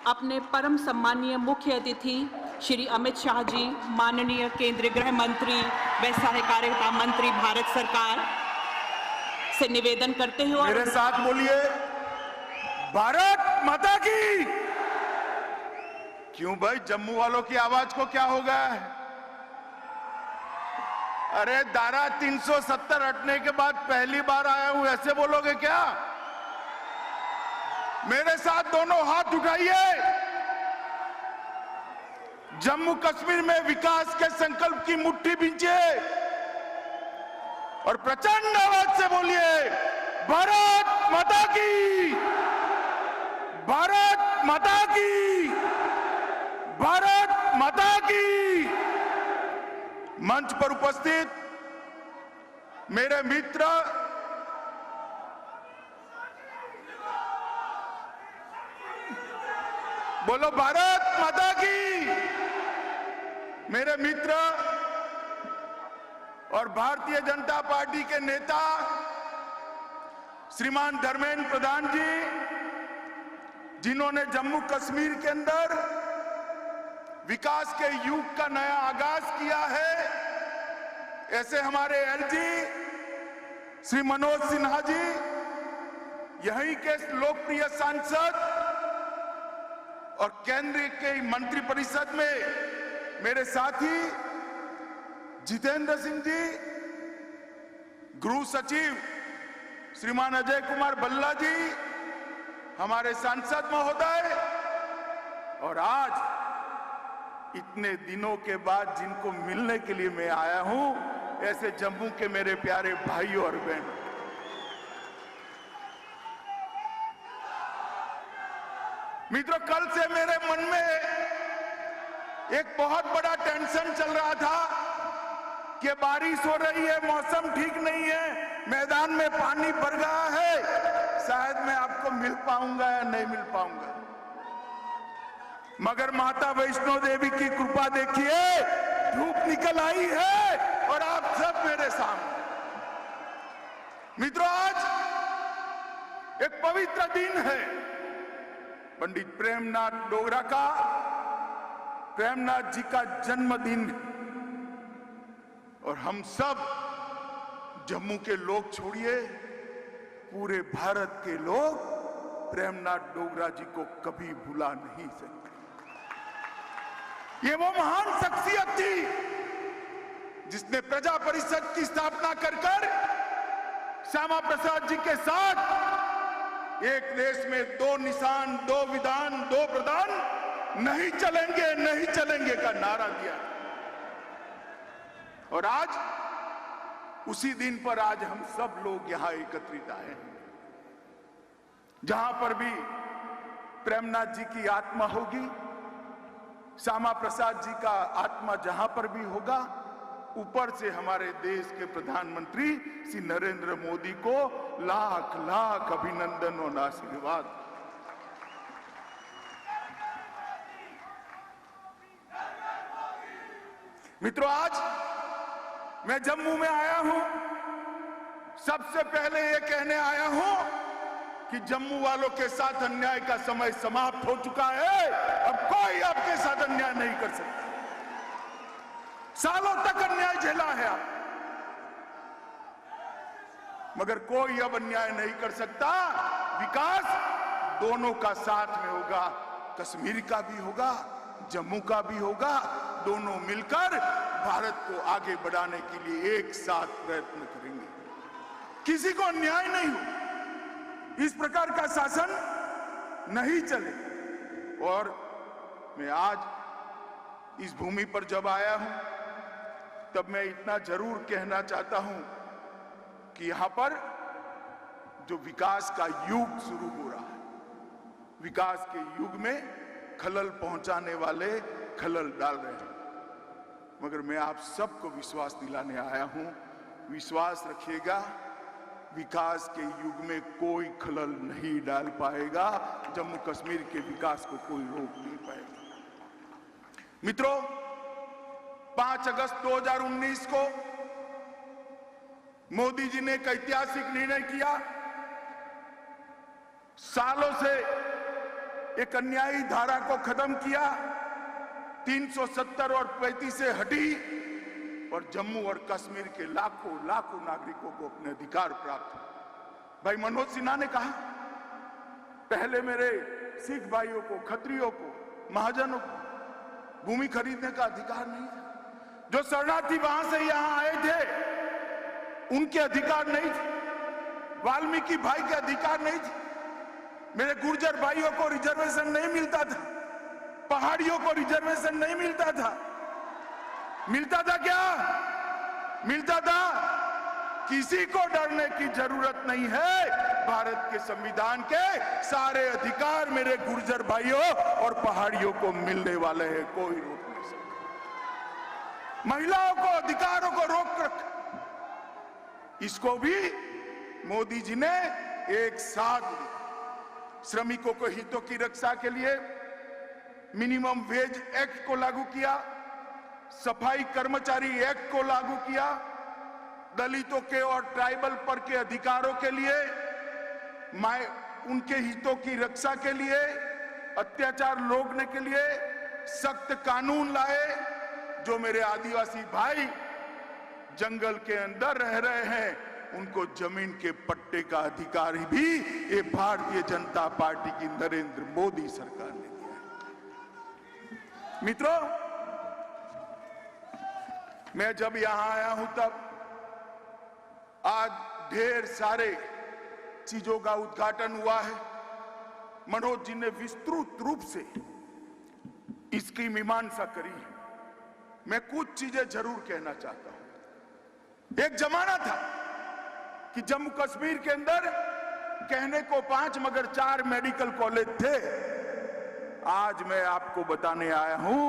अपने परम सम्मानीय मुख्य अतिथि श्री अमित शाह जी, माननीय केंद्रीय गृह मंत्री व सहकारिता मंत्री भारत सरकार से निवेदन करते हुए मेरे साथ बोलिए, भारत माता की। क्यों भाई, जम्मू वालों की आवाज को क्या हो गया है? अरे धारा 370 हटने के बाद पहली बार आया हूं, ऐसे बोलोगे क्या? मेरे साथ दोनों हाथ उठाइए। जम्मू कश्मीर में विकास के संकल्प की मुट्ठी बींचिए और प्रचंड आवाज से बोलिए, भारत माता की, भारत माता की, भारत माता की। मंच पर उपस्थित मेरे मित्र बोलो, भारत माता की। मेरे मित्र और भारतीय जनता पार्टी के नेता श्रीमान धर्मेंद्र प्रधान जी, जिन्होंने जम्मू कश्मीर के अंदर विकास के युग का नया आगाज किया है, ऐसे हमारे एलजी श्री मनोज सिन्हा जी, यहीं के लोकप्रिय सांसद और केंद्र के मंत्रिपरिषद में मेरे साथी जितेंद्र सिंह जी, गृह सचिव श्रीमान अजय कुमार भल्ला जी, हमारे सांसद महोदय, और आज इतने दिनों के बाद जिनको मिलने के लिए मैं आया हूं, ऐसे जम्मू के मेरे प्यारे भाइयों और बहनों, मित्रों, कल से मेरे मन में एक बहुत बड़ा टेंशन चल रहा था कि बारिश हो रही है, मौसम ठीक नहीं है, मैदान में पानी भर गया है, शायद मैं आपको मिल पाऊंगा या नहीं मिल पाऊंगा। मगर माता वैष्णो देवी की कृपा देखिए, धूप निकल आई है और आप सब मेरे सामने। मित्रों, आज एक पवित्र दिन है, पंडित प्रेमनाथ डोगरा का, प्रेमनाथ जी का जन्मदिन, और हम सब जम्मू के लोग छोड़िए, पूरे भारत के लोग प्रेमनाथ डोगरा जी को कभी भुला नहीं सकते। ये वो महान शख्सियत थी जिसने प्रजा परिषद की स्थापना कर श्यामा प्रसाद जी के साथ एक देश में दो निशान, दो विधान, दो प्रधान, नहीं चलेंगे, नहीं चलेंगे का नारा दिया। और आज उसी दिन पर आज हम सब लोग यहां एकत्रित आए हैं, जहां पर भी प्रेमनाथ जी की आत्मा होगी, श्यामा प्रसाद जी का आत्मा जहां पर भी होगा, ऊपर से हमारे देश के प्रधानमंत्री श्री नरेंद्र मोदी को लाख लाख अभिनंदन और आशीर्वाद। मित्रों, आज मैं जम्मू में आया हूं, सबसे पहले ये कहने आया हूं कि जम्मू वालों के साथ अन्याय का समय समाप्त हो चुका है। अब कोई आपके साथ अन्याय नहीं कर सकता। सालों तक अन्याय झेला है आप, मगर कोई अब अन्याय नहीं कर सकता। विकास दोनों का साथ में होगा, कश्मीर का भी होगा, जम्मू का भी होगा। दोनों मिलकर भारत को आगे बढ़ाने के लिए एक साथ प्रयत्न करेंगे, किसी को अन्याय नहीं हो, इस प्रकार का शासन नहीं चले। और मैं आज इस भूमि पर जब आया हूं, तब मैं इतना जरूर कहना चाहता हूं कि यहां पर जो विकास का युग शुरू हो रहा है, विकास के युग में खलल पहुंचाने वाले खलल डाल रहे हैं, मगर मैं आप सबको विश्वास दिलाने आया हूं, विश्वास रखिएगा, विकास के युग में कोई खलल नहीं डाल पाएगा, जम्मू कश्मीर के विकास को कोई रोक नहीं पाएगा। मित्रों, 5 अगस्त 2019 को मोदी जी ने एक ऐतिहासिक निर्णय किया। सालों से एक अन्यायी धारा को खत्म किया, 370 और 35 से हटी और जम्मू और कश्मीर के लाखों लाखों नागरिकों को अपने अधिकार प्राप्त हुए। भाई मनोज सिन्हा ने कहा, पहले मेरे सिख भाइयों को, खत्रियों को, महाजनों को भूमि खरीदने का अधिकार नहीं था। जो शरणार्थी वहां से यहां आए थे उनके अधिकार नहीं थे, वाल्मीकि भाई के अधिकार नहीं थे, मेरे गुर्जर भाइयों को रिजर्वेशन नहीं मिलता था, पहाड़ियों को रिजर्वेशन नहीं मिलता था। मिलता था क्या? मिलता था। किसी को डरने की जरूरत नहीं है। भारत के संविधान के सारे अधिकार मेरे गुर्जर भाइयों और पहाड़ियों को मिलने वाले हैं, कोई रोक नहीं सकता। महिलाओं को, अधिकारों को रोक रखा, इसको भी मोदी जी ने एक साथ लिया। श्रमिकों को हितों की रक्षा के लिए मिनिमम वेज एक्ट को लागू किया, सफाई कर्मचारी एक्ट को लागू किया, दलितों के और ट्राइबल पर के अधिकारों के लिए, उनके हितों की रक्षा के लिए, अत्याचार रोकने के लिए सख्त कानून लाए। जो मेरे आदिवासी भाई जंगल के अंदर रह रहे हैं उनको जमीन के पट्टे का अधिकार भी ये भारतीय जनता पार्टी की नरेंद्र मोदी सरकार ने दिया है। मित्रों, मैं जब यहां आया हूं तब आज ढेर सारे चीजों का उद्घाटन हुआ है। मनोज जी ने विस्तृत रूप से इसकी मीमांसा करी है। मैं कुछ चीजें जरूर कहना चाहता हूं। एक जमाना था कि जम्मू कश्मीर के अंदर कहने को 5 मगर 4 मेडिकल कॉलेज थे। आज मैं आपको बताने आया हूं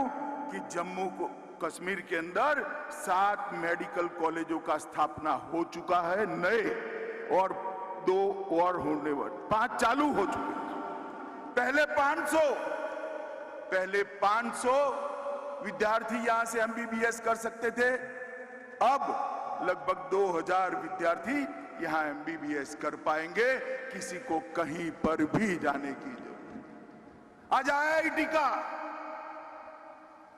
कि जम्मू को कश्मीर के अंदर 7 मेडिकल कॉलेजों का स्थापना हो चुका है नए, और 2 और होने वाले, 5 चालू हो चुके हैं। पहले 500 विद्यार्थी यहां से एमबीबीएस कर सकते थे, अब लगभग 2000 विद्यार्थी यहां एमबीबीएस कर पाएंगे, किसी को कहीं पर भी जाने की जरूरत नहीं। आज आईआईटी का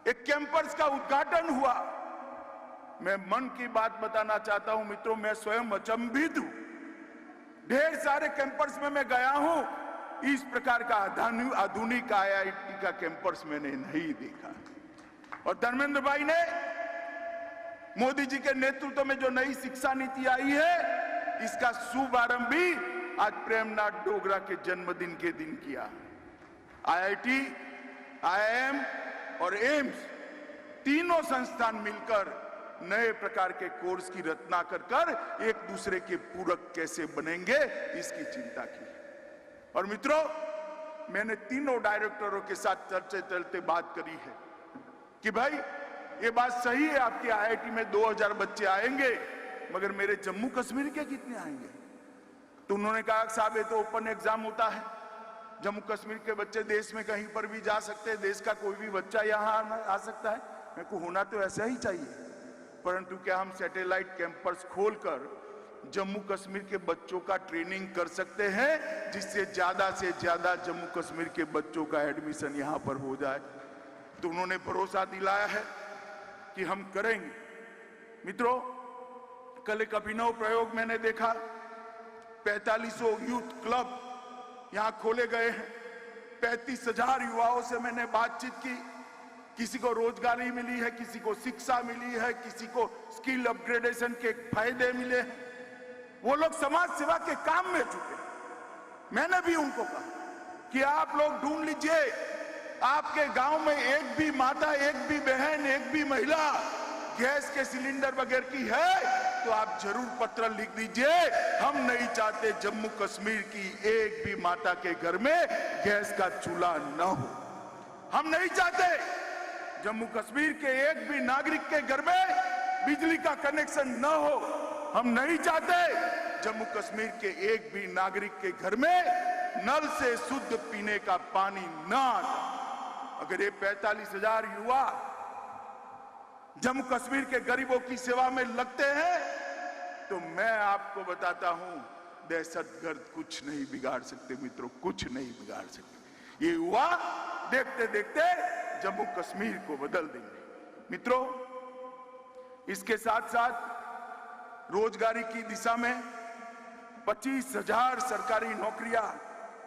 एक कैंपस का उद्घाटन हुआ। मैं मन की बात बताना चाहता हूं मित्रों, मैं स्वयं अचंभित हूं। ढेर सारे कैंपस में मैं गया हूं, इस प्रकार का आधुनिक आईआईटी का कैंपस मैंने नहीं देखा। और धर्मेंद्र भाई ने मोदी जी के नेतृत्व में जो नई शिक्षा नीति आई है, इसका शुभारंभ भी आज प्रेमनाथ डोगरा के जन्मदिन के दिन किया। आईआईटी, आईआईएम और एम्स तीनों संस्थान मिलकर नए प्रकार के कोर्स की रचना कर एक दूसरे के पूरक कैसे बनेंगे, इसकी चिंता की। और मित्रों, मैंने तीनों डायरेक्टरों के साथ चलते बात करी है कि भाई ये बात सही है, आपके आईआईटी में 2000 बच्चे आएंगे, मगर मेरे जम्मू कश्मीर के कितने आएंगे? तो उन्होंने कहा साहब ये तो ओपन एग्जाम होता है, जम्मू कश्मीर के बच्चे देश में कहीं पर भी जा सकते हैं, देश का कोई भी बच्चा यहाँ आ सकता है। मेरे को होना तो ऐसा ही चाहिए, परंतु क्या हम सैटेलाइट कैंपस खोलकर जम्मू कश्मीर के बच्चों का ट्रेनिंग कर सकते हैं, जिससे ज्यादा से ज्यादा जम्मू कश्मीर के बच्चों का एडमिशन यहाँ पर हो जाए? तो उन्होंने भरोसा दिलाया है कि हम करेंगे। मित्रों, कल एक अभिनव प्रयोग मैंने देखा। 4500 यूथ क्लब यहां खोले गए हैं। 35,000 युवाओं से मैंने बातचीत की। किसी को रोजगारी मिली है, किसी को शिक्षा मिली है, किसी को स्किल अपग्रेडेशन के फायदे मिले हैं। वो लोग समाज सेवा के काम में जुटे। मैंने भी उनको कहा कि आप लोग ढूंढ लीजिए, आपके गांव में एक भी माता, एक भी बहन, एक भी महिला गैस के सिलेंडर वगैरह की है तो आप जरूर पत्र लिख दीजिए। हम नहीं चाहते जम्मू कश्मीर की एक भी माता के घर में गैस का चूल्हा न हो। हम नहीं चाहते जम्मू कश्मीर के एक भी नागरिक के घर में बिजली का कनेक्शन न हो। हम नहीं चाहते जम्मू कश्मीर के एक भी नागरिक के घर में नल से शुद्ध पीने का पानी न आता। अगर ये 45,000 युवा जम्मू कश्मीर के गरीबों की सेवा में लगते हैं तो मैं आपको बताता हूं, दहशतगर्द कुछ नहीं बिगाड़ सकते मित्रों, कुछ नहीं बिगाड़ सकते। ये युवा देखते देखते जम्मू कश्मीर को बदल देंगे। मित्रों, इसके साथ साथ रोजगारी की दिशा में 25,000 सरकारी नौकरियां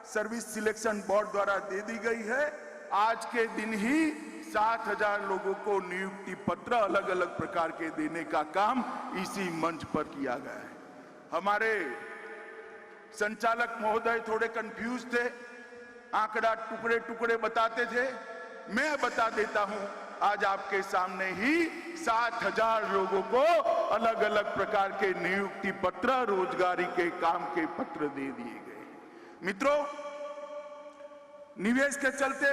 सर्विस सिलेक्शन बोर्ड द्वारा दे दी गई है। आज के दिन ही 7,000 लोगों को नियुक्ति पत्र अलग अलग प्रकार के देने का काम इसी मंच पर किया गया है। हमारे संचालक महोदय थोड़े कंफ्यूज थे, आंकड़ा टुकड़े टुकड़े बताते थे। मैं बता देता हूं, आज आपके सामने ही 7,000 लोगों को अलग अलग प्रकार के नियुक्ति पत्र, रोजगारी के काम के पत्र दे दिए गए। मित्रों, निवेश के चलते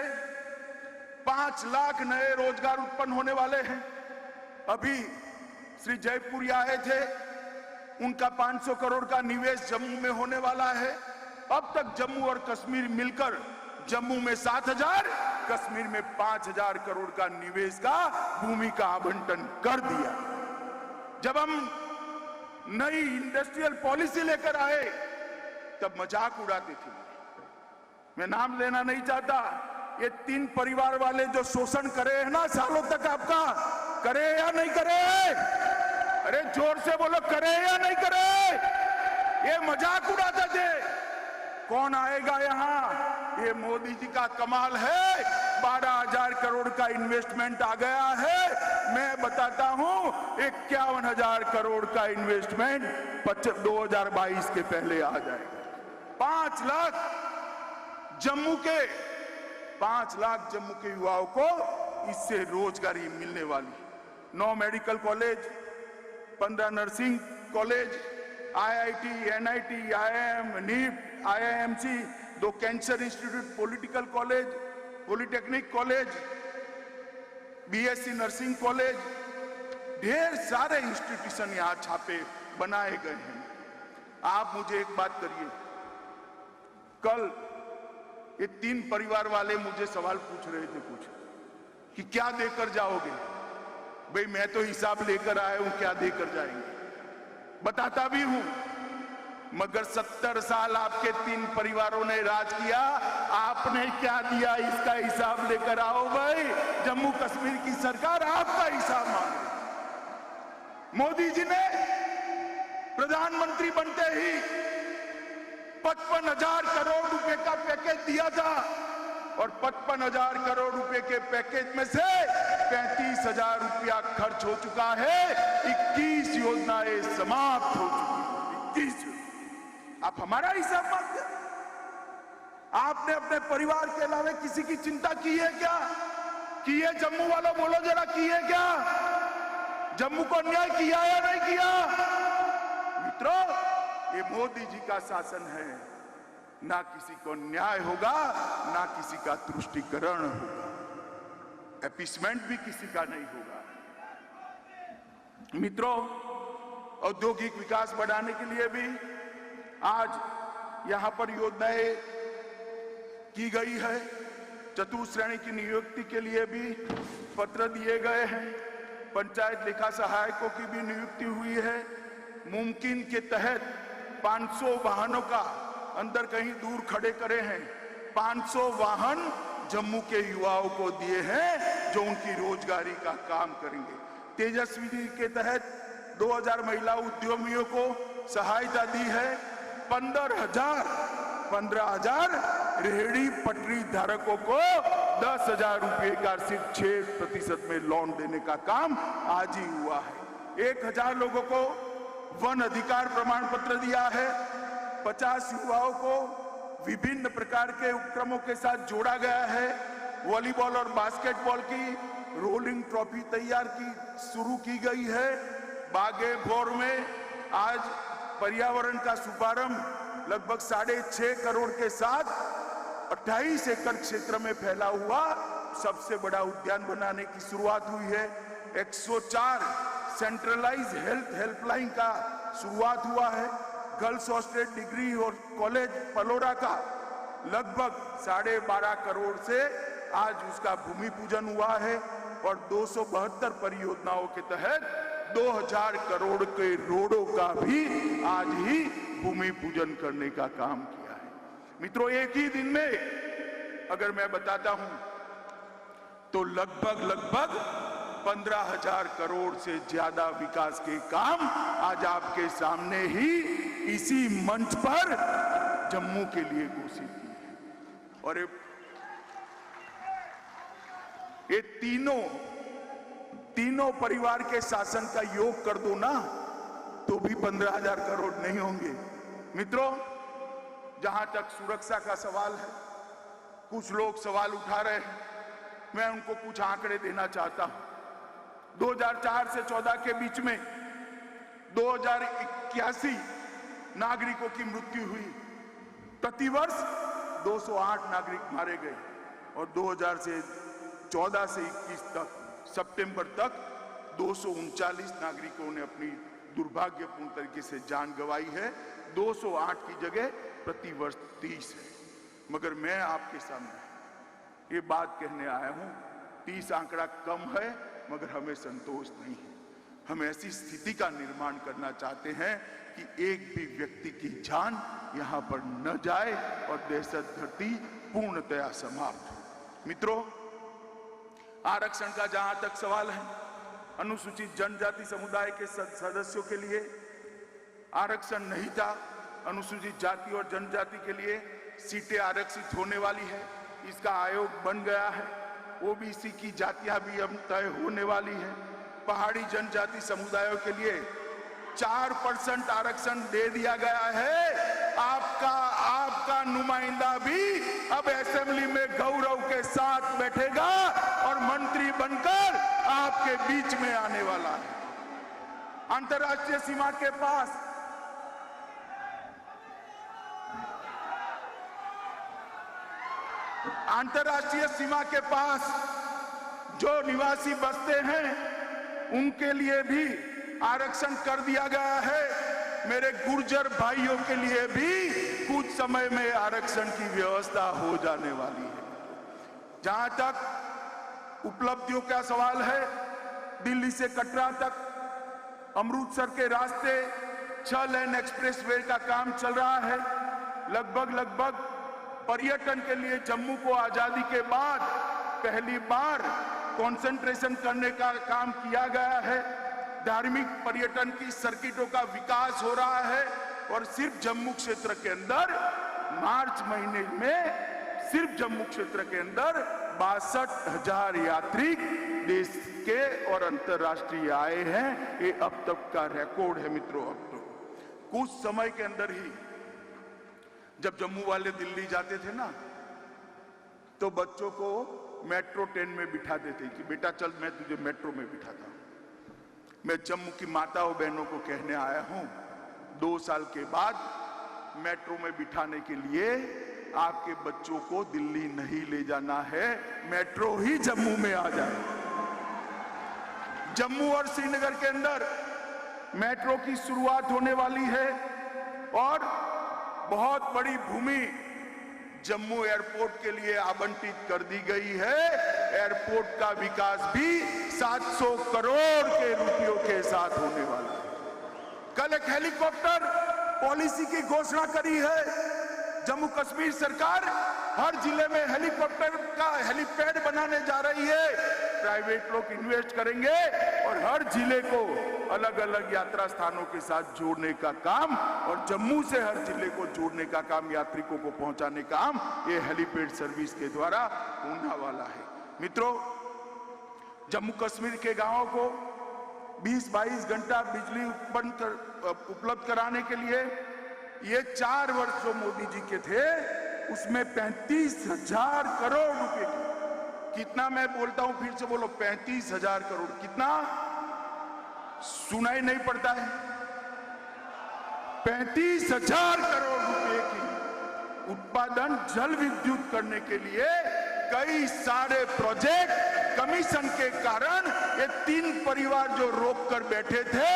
5 लाख नए रोजगार उत्पन्न होने वाले हैं। अभी श्री जयपुरी आए थे, उनका 500 करोड़ का निवेश जम्मू में होने वाला है। अब तक जम्मू और कश्मीर मिलकर जम्मू में 7,000, कश्मीर में 5,000 करोड़ का निवेश का भूमि का आवंटन कर दिया। जब हम नई इंडस्ट्रियल पॉलिसी लेकर आए तब मजाक उड़ाते थे। मैं नाम लेना नहीं चाहता। ये 3 परिवार वाले जो शोषण करे हैं ना सालों तक, आपका करे या नहीं करे? अरे जोर से बोलो, करे या नहीं करे? ये मजाक उड़ाते थे। कौन आएगा यहाँ? ये मोदी जी का कमाल है। 12,000 करोड़ का इन्वेस्टमेंट आ गया है। मैं बताता हूँ 51,000 करोड़ का इन्वेस्टमेंट 2022 के पहले आ जाएगा। 5 लाख जम्मू के 5 लाख जम्मू के युवाओं को इससे रोजगारी मिलने वाली। 9 medical college, 15 nursing college, IIT, NIT, IIM, NIT, IIMC, 2 cancer institute, political college, polytechnic college, BSc nursing college, ढेर सारे इंस्टीट्यूशन यहां छापे बनाए गए हैं। आप मुझे एक बात करिए, कल ये 3 परिवार वाले मुझे सवाल पूछ रहे थे कुछ कि क्या देकर जाओगे? भाई मैं तो हिसाब लेकर आया हूं, क्या देकर जाएंगे बताता भी हूं, मगर 70 साल आपके 3 परिवारों ने राज किया, आपने क्या दिया इसका हिसाब लेकर आओ भाई। जम्मू कश्मीर की सरकार आपका हिसाब मांगे। मोदी जी ने प्रधानमंत्री बनते ही 55,000 करोड़ रुपए का पैकेज दिया था और 55,000 करोड़ रुपए के पैकेज में से 35,000 रुपया खर्च हो चुका है। 21 योजनाएं समाप्त हो चुकी हैं। 21। आप हमारा हिसाब मांगते? आपने अपने परिवार के अलावा किसी की चिंता की है क्या? की है? जम्मू वालों बोलो जरा, की है क्या? जम्मू को अन्याय किया या नहीं किया? मित्रों, ये मोदी जी का शासन है। ना किसी को न्याय होगा, ना किसी का तुष्टीकरण होगा, एपीसमेंट भी किसी का नहीं होगा। मित्रों, औद्योगिक विकास बढ़ाने के लिए भी आज यहां पर योजनाएं की गई है। चतुश्रेणी की नियुक्ति के लिए भी पत्र दिए गए हैं। पंचायत लेखा सहायकों की भी नियुक्ति हुई है। मुमकिन के तहत 500 वाहनों का अंदर कहीं दूर खड़े करे हैं। 500 वाहन जम्मू के युवाओं को दिए हैं जो उनकी रोजगारी का काम करेंगे। तेजस्वी के तहत 2000 महिला उद्यमियों को सहायता दी है। 15,000 रेहड़ी पटरी धारकों को 10,000 रुपए का सिर्फ 6% में लोन देने का काम आज ही हुआ है। 1,000 लोगों को वन अधिकार प्रमाण पत्र दिया है। 50 युवाओं को विभिन्न प्रकार के उपक्रमों के साथ जोड़ा गया है। वॉलीबॉल और बास्केटबॉल की रोलिंग ट्रॉफी तैयार की शुरू की गई है। बागेभोर में आज पर्यावरण का शुभारंभ लगभग 6.5 करोड़ के साथ 28 एकड़ क्षेत्र में फैला हुआ सबसे बड़ा उद्यान बनाने की शुरुआत हुई है। 104 सेंट्रलाइज हेल्थ हेल्पलाइन का शुरुआत हुआ है। गर्ल्स हॉस्टल डिग्री और कॉलेज पलोरा का लगभग 12.5 करोड़ से आज उसका भूमि पूजन हुआ है और 272 परियोजनाओं के तहत 2000 करोड़ के रोडों का भी आज ही भूमि पूजन करने का काम किया है। मित्रों, एक ही दिन में अगर मैं बताता हूं तो लगभग 15,000 करोड़ से ज्यादा विकास के काम आज आपके सामने ही इसी मंच पर जम्मू के लिए घोषित किए हैं। और ये तीनों परिवार के शासन का योग कर दो ना तो भी 15,000 करोड़ नहीं होंगे। मित्रों, जहां तक सुरक्षा का सवाल है, कुछ लोग सवाल उठा रहे हैं, मैं उनको कुछ आंकड़े देना चाहता हूं। 2004 से 14 के बीच में 2081 नागरिकों की मृत्यु हुई। प्रतिवर्ष 208 नागरिक मारे गए और 2014 से 21 तक सितंबर तक 239 नागरिकों ने अपनी दुर्भाग्यपूर्ण तरीके से जान गंवाई है। 208 की जगह प्रतिवर्ष 30 है। मगर मैं आपके सामने ये बात कहने आया हूं, 30 आंकड़ा कम है मगर हमें संतोष नहीं है। हम ऐसी स्थिति का निर्माण करना चाहते हैं कि एक भी व्यक्ति की जान यहां पर न जाए और दहशत धरती पूर्णतया समाप्त हो। मित्रों, आरक्षण का जहां तक सवाल है, अनुसूचित जनजाति समुदाय के सदस्यों के लिए आरक्षण नहीं था। अनुसूचित जाति और जनजाति के लिए सीटें आरक्षित होने वाली है, इसका आयोग बन गया है। ओबीसी की जातियां भी अब तय होने वाली है। पहाड़ी जनजाति समुदायों के लिए 4% आरक्षण दे दिया गया है। आपका नुमाइंदा भी अब असेंबली में गौरव के साथ बैठेगा और मंत्री बनकर आपके बीच में आने वाला है। अंतर्राष्ट्रीय सीमा के पास जो निवासी बसते हैं उनके लिए भी आरक्षण कर दिया गया है। मेरे गुर्जर भाइयों के लिए भी कुछ समय में आरक्षण की व्यवस्था हो जाने वाली है। जहां तक उपलब्धियों का सवाल है, दिल्ली से कटरा तक अमृतसर के रास्ते 6 लेन एक्सप्रेसवे का काम चल रहा है। लगभग पर्यटन के लिए जम्मू को आजादी के बाद पहली बार कंसंट्रेशन करने का काम किया गया है। धार्मिक पर्यटन की सर्किटों का विकास हो रहा है और सिर्फ जम्मू क्षेत्र के अंदर मार्च महीने में सिर्फ जम्मू क्षेत्र के अंदर 62,000 यात्री देश के और अंतर्राष्ट्रीय आए हैं। ये अब तक का रिकॉर्ड है। मित्रों, अब तो कुछ समय के अंदर ही जब जम्मू वाले दिल्ली जाते थे ना तो बच्चों को मेट्रो ट्रेन में बिठाते थे कि बेटा चल मैं तुझे मेट्रो में बिठाता हूं। मैं जम्मू की माताओं बहनों को कहने आया हूं, 2 साल के बाद मेट्रो में बिठाने के लिए आपके बच्चों को दिल्ली नहीं ले जाना है, मेट्रो ही जम्मू में आ जाए। जम्मू और श्रीनगर के अंदर मेट्रो की शुरुआत होने वाली है और बहुत बड़ी भूमि जम्मू एयरपोर्ट के लिए आवंटित कर दी गई है। एयरपोर्ट का विकास भी 700 करोड़ के रुपयों के साथ होने वाला है। कल एक हेलीकॉप्टर पॉलिसी की घोषणा करी है। जम्मू कश्मीर सरकार हर जिले में हेलीकॉप्टर का हेलीपैड बनाने जा रही है। प्राइवेट लोग इन्वेस्ट करेंगे और हर जिले को अलग अलग यात्रा स्थानों के साथ जोड़ने का काम और जम्मू से हर जिले को जोड़ने का काम, यात्रिकों को पहुंचाने का काम ये हेलीपैड सर्विस के द्वारा होने वाला है। मित्रों, जम्मू कश्मीर के गांवों को 20-22 घंटा बिजली उपलब्ध कराने के लिए ये 4 वर्ष जो मोदी जी के थे उसमें 35,000 करोड़ रुपए की, कितना मैं बोलता हूं फिर से बोलो, 35,000 करोड़, कितना सुनाई नहीं पड़ता है, 35,000 करोड़ रुपए की उत्पादन जल विद्युत करने के लिए कई सारे प्रोजेक्ट कमीशन के कारण ये 3 परिवार जो रोक कर बैठे थे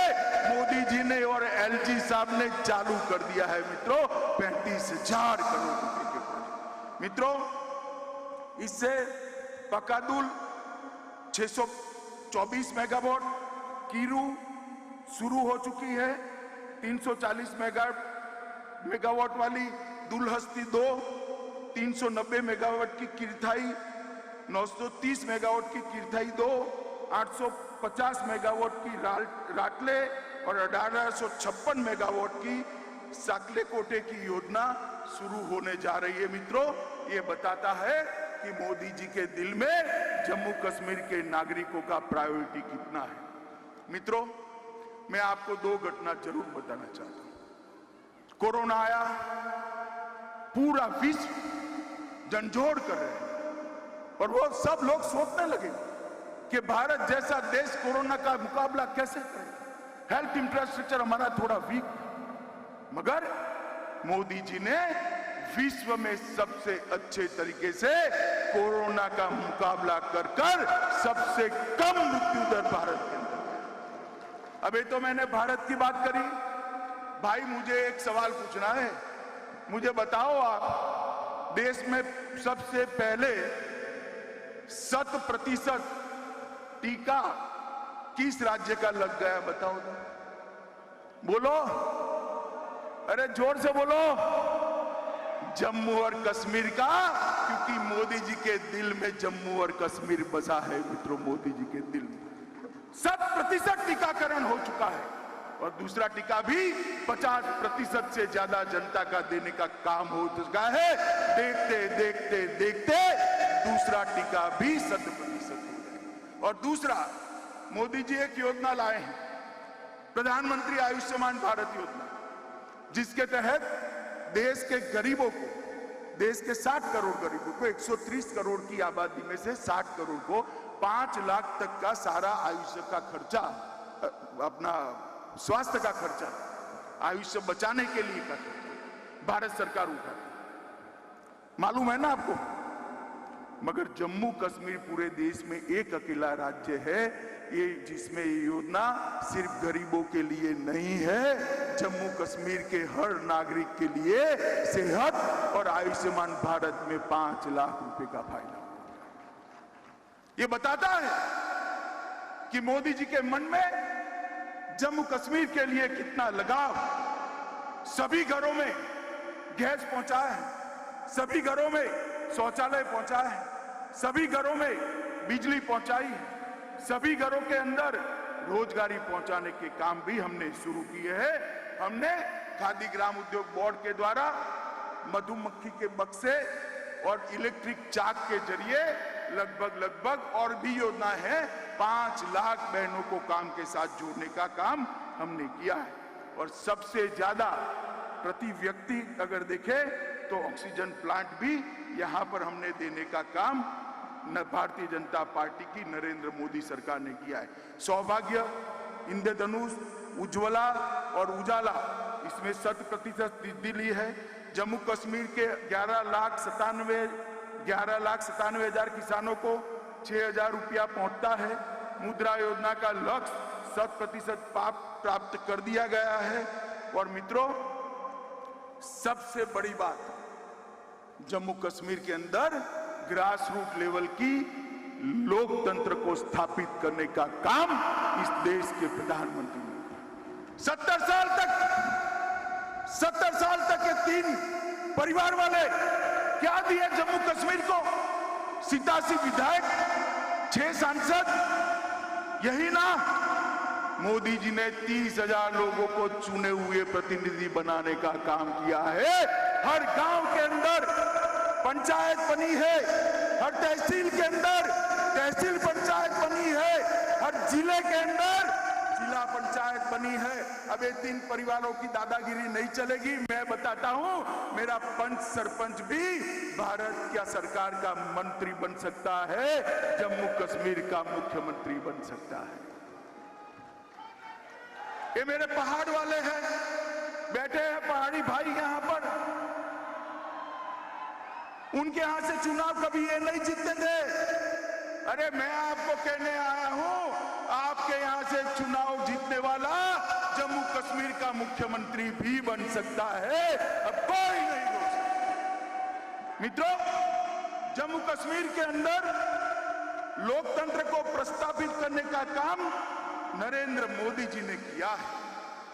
मोदी जी ने और एलजी साहब ने चालू कर दिया है। मित्रों, 35,000 करोड़ रुपए के प्रोजेक्ट। मित्रों, इससे पकादुल 624 मेगावाट, कीरू शुरू हो चुकी है 340 मेगावाट वाली, दुलहस्ती 2 390 मेगावाट की किरथाई 930 मेगावाट की किरथाई 2, 850 मेगावाट की राटले और 1856 मेगावाट की साकले कोटे की योजना शुरू होने जा रही है। मित्रों, ये बताता है कि मोदी जी के दिल में जम्मू कश्मीर के नागरिकों का प्रायोरिटी कितना है। मित्रों, मैं आपको 2 घटना जरूर बताना चाहता हूं। कोरोना आया, पूरा विश्व झंझोड़ कर रहे हैं और वो सब लोग सोचने लगे कि भारत जैसा देश कोरोना का मुकाबला कैसे करे। हेल्थ इंफ्रास्ट्रक्चर हमारा थोड़ा वीक, मगर मोदी जी ने विश्व में सबसे अच्छे तरीके से कोरोना का मुकाबला कर सबसे कम मृत्यु दर भारत के अंदर। अभी तो मैंने भारत की बात करी, भाई मुझे एक सवाल पूछना है, मुझे बताओ आप देश में सबसे पहले 100% टीका किस राज्य का लग गया, बताओ तो। बोलो, अरे जोर से बोलो। जम्मू और कश्मीर का, क्योंकि मोदी जी के दिल में जम्मू और कश्मीर बसा है। मित्रों, मोदी जी के दिल में 100% टीकाकरण हो चुका है और दूसरा टीका भी 50% से ज्यादा जनता का देने का काम हो चुका है। देखते देखते देखते दूसरा टीका भी 100% हो गया। और दूसरा, मोदी जी एक योजना लाए हैं, प्रधानमंत्री आयुष्मान भारत योजना, जिसके तहत देश के गरीबों को, देश के 60 करोड़ गरीबों को, 130 करोड़ की आबादी में से 60 करोड़ को 5 लाख तक का सारा आयुष्य का खर्चा, अपना स्वास्थ्य का खर्चा, आयुष्य बचाने के लिए का खर्चा भारत सरकार उठाती। मालूम है ना आपको? मगर जम्मू कश्मीर पूरे देश में एक अकेला राज्य है ये जिसमें ये योजना सिर्फ गरीबों के लिए नहीं है, जम्मू कश्मीर के हर नागरिक के लिए सेहत और आयुष्मान भारत में 5 लाख रुपए का फायदा। ये बताता है कि मोदी जी के मन में जम्मू कश्मीर के लिए कितना लगाव। सभी घरों में गैस पहुंचाया है, सभी घरों में शौचालय पहुंचाया है, सभी घरों में बिजली पहुंचाई है, सभी घरों के अंदर रोजगारी पहुंचाने के काम भी हमने शुरू किए हैं। हमने खादी ग्राम उद्योग बोर्ड के द्वारा मधुमक्खी के बक्से और इलेक्ट्रिक चाक के जरिए लगभग और भी योजना है 5 लाख बहनों को काम के साथ जोड़ने का काम हमने किया है। और सबसे ज्यादा प्रति व्यक्ति अगर देखें तो ऑक्सीजन प्लांट भी यहां पर हमने देने का काम भारतीय जनता पार्टी की नरेंद्र मोदी सरकार ने किया है। सौभाग्य, इंद्रधनुष, उज्ज्वला और उजाला, इसमें 100% दिल्ली है। जम्मू कश्मीर के 11,97,000 किसानों को 6,000 रुपया पहुंचता है। मुद्रा योजना का लक्ष्य 100% प्राप्त कर दिया गया है। और मित्रों, सबसे बड़ी बात, जम्मू कश्मीर के अंदर ग्रास रूट लेवल की लोकतंत्र को स्थापित करने का काम इस देश के प्रधानमंत्री ने 70 साल तक ये 3 परिवार वाले क्या दिए जम्मू कश्मीर को? 87 विधायक, 6 सांसद, यही ना? मोदी जी ने 30,000 लोगों को चुने हुए प्रतिनिधि बनाने का काम किया है। हर गांव के अंदर पंचायत बनी है, हर तहसील के अंदर तहसील पंचायत बनी है, हर जिले के अंदर जिला पंचायत बनी है। अब ये 3 परिवारों की दादागिरी नहीं चलेगी। मैं बताता हूं, मेरा पंच सरपंच भी भारत क्या सरकार का मंत्री बन सकता है, जम्मू कश्मीर का मुख्यमंत्री बन सकता है। ये मेरे पहाड़ वाले हैं, बैठे हैं पहाड़ी भाई यहां पर, उनके यहां से चुनाव कभी ये नहीं जीतते थे। अरे मैं आपको कहने आया हूं, आपके यहां से चुनाव जीतने वाला जम्मू कश्मीर का मुख्यमंत्री भी बन सकता है। अब कोई नहीं रोक सकता। मित्रों, जम्मू कश्मीर के अंदर लोकतंत्र को प्रस्तावित करने का काम नरेंद्र मोदी जी ने किया है।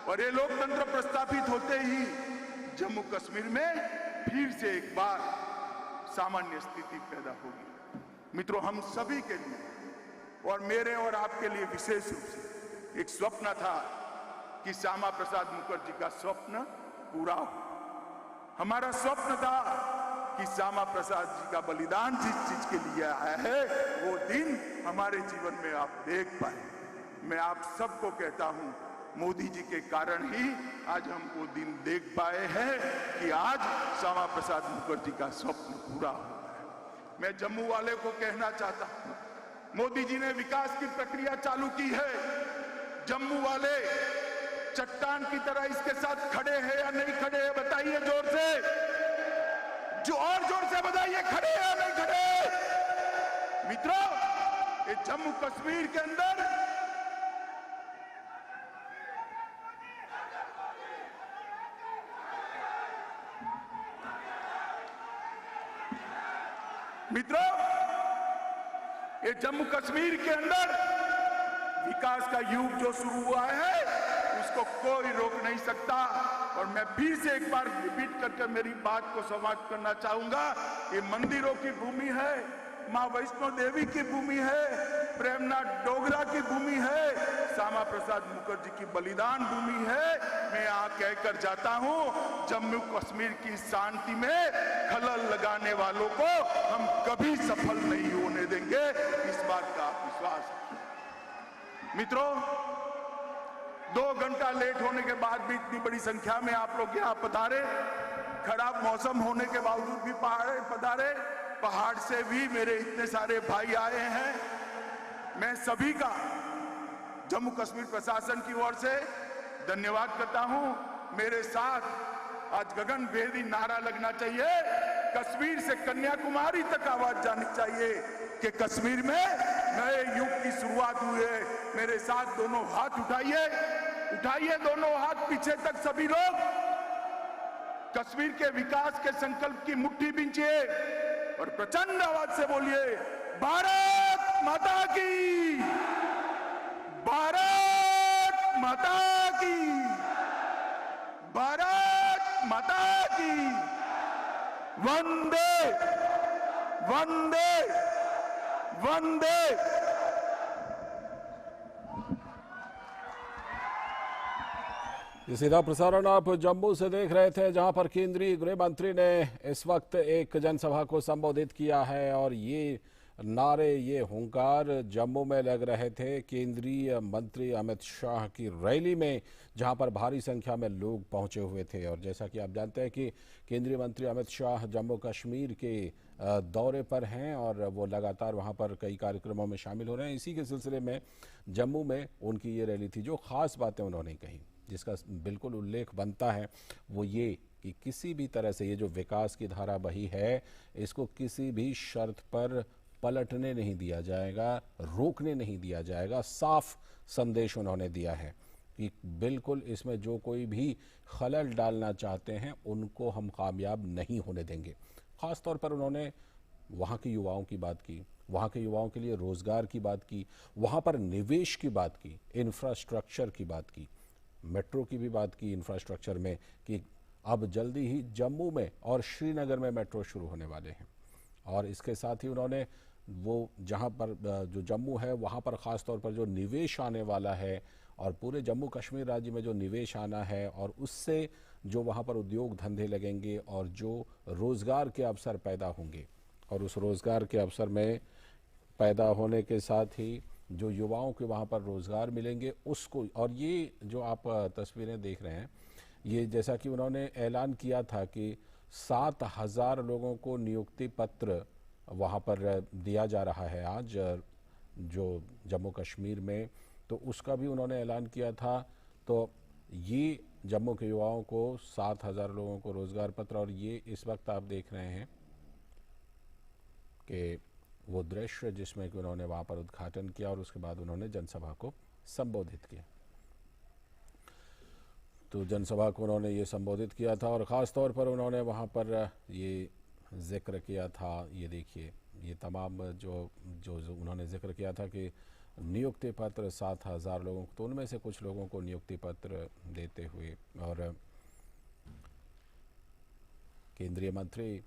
और ये लोकतंत्र प्रस्तापित होते ही जम्मू कश्मीर में फिर से एक बार सामान्य स्थिति पैदा होगी। मित्रों, हम सभी के लिए और मेरे और आपके लिए विशेष रूप से एक स्वप्न था कि श्यामा प्रसाद मुखर्जी का स्वप्न पूरा हो। हमारा स्वप्न था कि श्यामा प्रसाद जी का बलिदान जिस चीज के लिए आया है वो दिन हमारे जीवन में आप देख पाए। मैं आप सबको कहता हूं, मोदी जी के कारण ही आज हम वो दिन देख पाए हैं कि आज श्यामा प्रसाद मुखर्जी का स्वप्न पूरा हो गया है। मैं जम्मू वाले को कहना चाहता हूं, मोदी जी ने विकास की प्रक्रिया चालू की है। जम्मू वाले चट्टान की तरह इसके साथ खड़े हैं या नहीं खड़े हैं, बताइए जोर से, जो और जोर से बताइए, खड़े हैं या नहीं खड़े। मित्रों, ये जम्मू कश्मीर के अंदर ये जम्मू कश्मीर के अंदर विकास का युग जो शुरू हुआ है उसको कोई रोक नहीं सकता। और मैं फिर से एक बार रिपीट करके मेरी बात को समाप्त करना चाहूंगा। ये मंदिरों की भूमि है, मां वैष्णो देवी की भूमि है, प्रेमनाथ डोगरा की भूमि है, श्यामा प्रसाद मुखर्जी की बलिदान भूमि है। मैं यहाँ कहकर जाता हूँ, जम्मू कश्मीर की शांति में खलल लगाने वालों को हम कभी सफल नहीं होने देंगे, इस बात का विश्वास है। मित्रों, 2 घंटा लेट होने के बाद भी इतनी बड़ी संख्या में आप लोग यहाँ पधारे, खराब मौसम होने के बावजूद भी पधारे, पहाड़ से भी मेरे इतने सारे भाई आए हैं। मैं सभी का जम्मू कश्मीर प्रशासन की ओर से धन्यवाद करता हूं। मेरे साथ आज गगनभेदी नारा लगना चाहिए, कश्मीर से कन्याकुमारी तक आवाज जानी चाहिए कि कश्मीर में नए युग की शुरुआत हुई है। मेरे साथ दोनों हाथ उठाइए, उठाइए दोनों हाथ पीछे तक सभी लोग, कश्मीर के विकास के संकल्प की मुट्ठी बींचिए और प्रचंड आवाज से बोलिए, भारत माता की, भारत माता की, भारत माता की, वंदे वंदे वंदे। ये सीधा प्रसारण आप जम्मू से देख रहे थे, जहां पर केंद्रीय गृह मंत्री ने इस वक्त एक जनसभा को संबोधित किया है और ये नारे, ये हुंकार जम्मू में लग रहे थे केंद्रीय मंत्री अमित शाह की रैली में, जहां पर भारी संख्या में लोग पहुंचे हुए थे। और जैसा कि आप जानते हैं कि केंद्रीय मंत्री अमित शाह जम्मू कश्मीर के दौरे पर हैं और वो लगातार वहां पर कई कार्यक्रमों में शामिल हो रहे हैं। इसी के सिलसिले में जम्मू में उनकी ये रैली थी। जो खास बातें उन्होंने कही, जिसका बिल्कुल उल्लेख बनता है, वो ये कि किसी भी तरह से ये जो विकास की धारा बही है, इसको किसी भी शर्त पर पलटने नहीं दिया जाएगा, रोकने नहीं दिया जाएगा। साफ संदेश उन्होंने दिया है कि बिल्कुल इसमें जो कोई भी खलल डालना चाहते हैं उनको हम कामयाब नहीं होने देंगे। ख़ास तौर पर उन्होंने वहाँ के युवाओं की बात की, वहाँ के युवाओं के लिए रोज़गार की बात की, वहाँ पर निवेश की बात की, इंफ्रास्ट्रक्चर की बात की, मेट्रो की भी बात की इंफ्रास्ट्रक्चर में, कि अब जल्दी ही जम्मू में और श्रीनगर में मेट्रो शुरू होने वाले हैं। और इसके साथ ही उन्होंने वो जहाँ पर जो जम्मू है वहाँ पर ख़ास तौर पर जो निवेश आने वाला है और पूरे जम्मू कश्मीर राज्य में जो निवेश आना है और उससे जो वहाँ पर उद्योग धंधे लगेंगे और जो रोज़गार के अवसर पैदा होंगे, और उस रोज़गार के अवसर में पैदा होने के साथ ही जो युवाओं के वहाँ पर रोज़गार मिलेंगे उसको, और ये जो आप तस्वीरें देख रहे हैं, ये जैसा कि उन्होंने ऐलान किया था कि 7,000 लोगों को नियुक्ति पत्र वहाँ पर दिया जा रहा है आज जो जम्मू कश्मीर में, तो उसका भी उन्होंने ऐलान किया था। तो ये जम्मू के युवाओं को 7,000 लोगों को रोज़गार पत्र, और ये इस वक्त आप देख रहे हैं कि वो दृश्य जिसमें कि उन्होंने वहाँ पर उद्घाटन किया और उसके बाद उन्होंने जनसभा को संबोधित किया। तो जनसभा को उन्होंने ये संबोधित किया था और ख़ास तौर पर उन्होंने वहाँ पर ये जिक्र किया था, ये देखिए, ये तमाम जो उन्होंने जिक्र किया था कि नियुक्ति पत्र 7,000 लोगों को, तो उनमें से कुछ लोगों को नियुक्ति पत्र देते हुए, और केंद्रीय मंत्री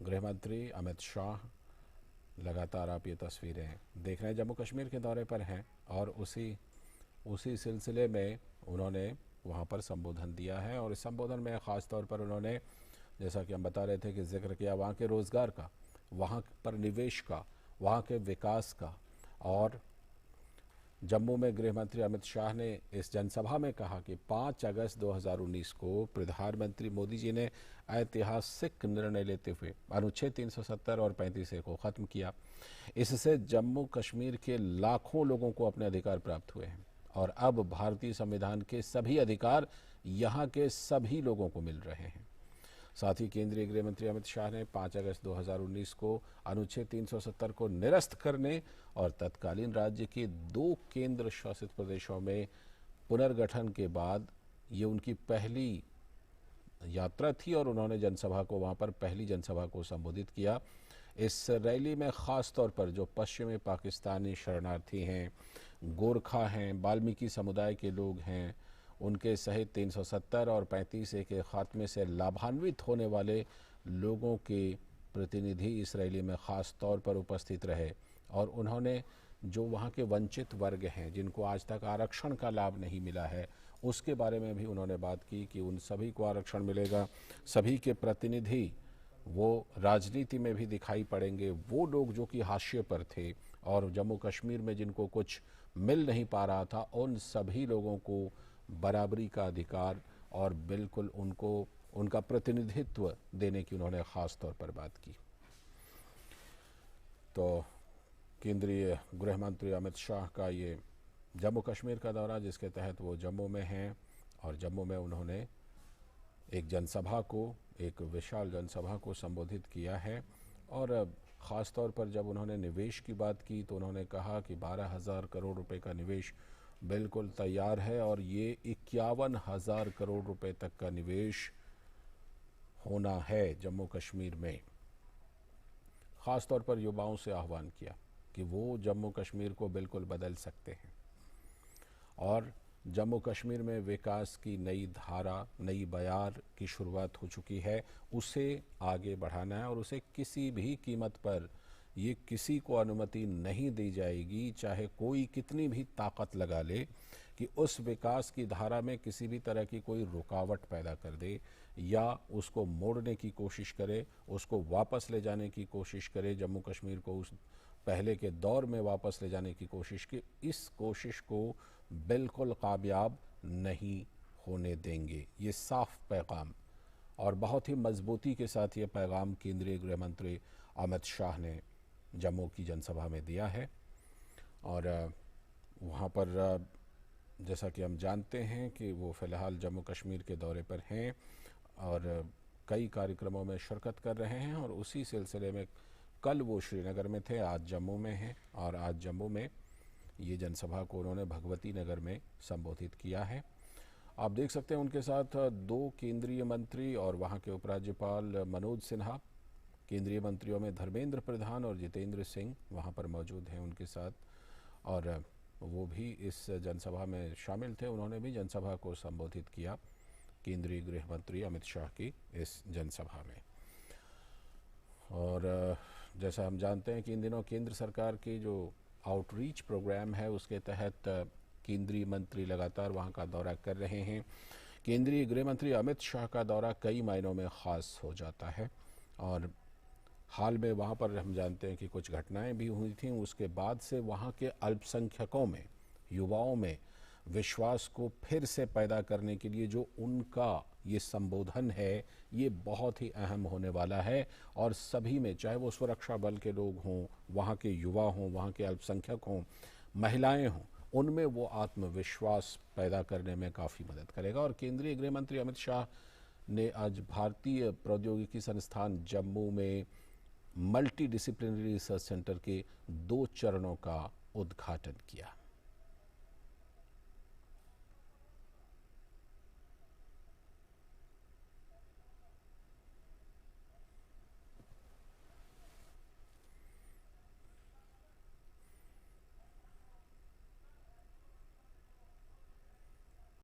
गृह मंत्री अमित शाह लगातार आप ये तस्वीरें देख रहे हैं, जम्मू कश्मीर के दौरे पर हैं और उसी सिलसिले में उन्होंने वहाँ पर संबोधन दिया है। और इस संबोधन में ख़ास तौर पर उन्होंने, जैसा कि हम बता रहे थे, कि जिक्र किया वहाँ के रोज़गार का, वहाँ पर निवेश का, वहाँ के विकास का। और जम्मू में गृह मंत्री अमित शाह ने इस जनसभा में कहा कि 5 अगस्त 2019 को प्रधानमंत्री मोदी जी ने ऐतिहासिक निर्णय लेते हुए अनुच्छेद 370 और 35A को ख़त्म किया। इससे जम्मू कश्मीर के लाखों लोगों को अपने अधिकार प्राप्त हुए हैं और अब भारतीय संविधान के सभी अधिकार यहाँ के सभी लोगों को मिल रहे हैं। साथ ही केंद्रीय गृह मंत्री अमित शाह ने 5 अगस्त 2019 को अनुच्छेद 370 को निरस्त करने और तत्कालीन राज्य के 2 केंद्र शासित प्रदेशों में पुनर्गठन के बाद ये उनकी पहली यात्रा थी और उन्होंने जनसभा को, वहाँ पर पहली जनसभा को संबोधित किया। इस रैली में ख़ास तौर पर जो पश्चिमी पाकिस्तानी शरणार्थी हैं, गोरखा हैं, वाल्मीकि समुदाय के लोग हैं, उनके सहित 370 और 35A के खात्मे से लाभान्वित होने वाले लोगों के प्रतिनिधि इस रैली में ख़ास तौर पर उपस्थित रहे। और उन्होंने जो वहाँ के वंचित वर्ग हैं, जिनको आज तक आरक्षण का लाभ नहीं मिला है, उसके बारे में भी उन्होंने बात की कि उन सभी को आरक्षण मिलेगा। सभी के प्रतिनिधि वो राजनीति में भी दिखाई पड़ेंगे। वो लोग जो कि हाशिए पर थे और जम्मू कश्मीर में जिनको कुछ मिल नहीं पा रहा था, उन सभी लोगों को बराबरी का अधिकार और बिल्कुल उनको उनका प्रतिनिधित्व देने की उन्होंने ख़ास तौर पर बात की। तो केंद्रीय गृह मंत्री अमित शाह का ये जम्मू कश्मीर का दौरा, जिसके तहत वो जम्मू में हैं और जम्मू में उन्होंने एक जनसभा को, एक विशाल जनसभा को संबोधित किया है। और ख़ास तौर पर जब उन्होंने निवेश की बात की तो उन्होंने कहा कि 12,000 करोड़ रुपए का निवेश बिल्कुल तैयार है और ये 51,000 करोड़ रुपए तक का निवेश होना है जम्मू कश्मीर में। ख़ास तौर पर युवाओं से आह्वान किया कि वो जम्मू कश्मीर को बिल्कुल बदल सकते हैं और जम्मू कश्मीर में विकास की नई धारा, नई बयार की शुरुआत हो चुकी है, उसे आगे बढ़ाना है और उसे किसी भी कीमत पर ये किसी को अनुमति नहीं दी जाएगी, चाहे कोई कितनी भी ताकत लगा ले, कि उस विकास की धारा में किसी भी तरह की कोई रुकावट पैदा कर दे या उसको मोड़ने की कोशिश करे, उसको वापस ले जाने की कोशिश करे, जम्मू कश्मीर को उस पहले के दौर में वापस ले जाने की कोशिश की। इस कोशिश को बिल्कुल कामयाब नहीं होने देंगे। ये साफ पैगाम और बहुत ही मजबूती के साथ ये पैगाम केंद्रीय गृह मंत्री अमित शाह ने जम्मू की जनसभा में दिया है। और वहाँ पर जैसा कि हम जानते हैं कि वो फ़िलहाल जम्मू कश्मीर के दौरे पर हैं और कई कार्यक्रमों में शिरकत कर रहे हैं और उसी सिलसिले में कल वो श्रीनगर में थे, आज जम्मू में हैं और आज जम्मू में ये जनसभा को उन्होंने भगवती नगर में संबोधित किया है। आप देख सकते हैं उनके साथ 2 केंद्रीय मंत्री और वहाँ के उपराज्यपाल मनोज सिन्हा, केंद्रीय मंत्रियों में धर्मेंद्र प्रधान और जितेंद्र सिंह वहाँ पर मौजूद हैं उनके साथ और वो भी इस जनसभा में शामिल थे। उन्होंने भी जनसभा को संबोधित किया, केंद्रीय गृह मंत्री अमित शाह की इस जनसभा में। और जैसा हम जानते हैं कि इन दिनों केंद्र सरकार की जो आउटरीच प्रोग्राम है उसके तहत केंद्रीय मंत्री लगातार वहाँ का दौरा कर रहे हैं। केंद्रीय गृह मंत्री अमित शाह का दौरा कई मायनों में ख़ास हो जाता है और हाल में वहाँ पर हम जानते हैं कि कुछ घटनाएं भी हुई थीं। उसके बाद से वहाँ के अल्पसंख्यकों में, युवाओं में विश्वास को फिर से पैदा करने के लिए जो उनका ये संबोधन है, ये बहुत ही अहम होने वाला है और सभी में, चाहे वो सुरक्षा बल के लोग हों, वहाँ के युवा हों, वहाँ के अल्पसंख्यक हों, महिलाएं हों, उनमें वो आत्मविश्वास पैदा करने में काफ़ी मदद करेगा। और केंद्रीय गृह मंत्री अमित शाह ने आज भारतीय प्रौद्योगिकी संस्थान जम्मू में मल्टी डिसिप्लिनरी रिसर्च सेंटर के 2 चरणों का उद्घाटन किया।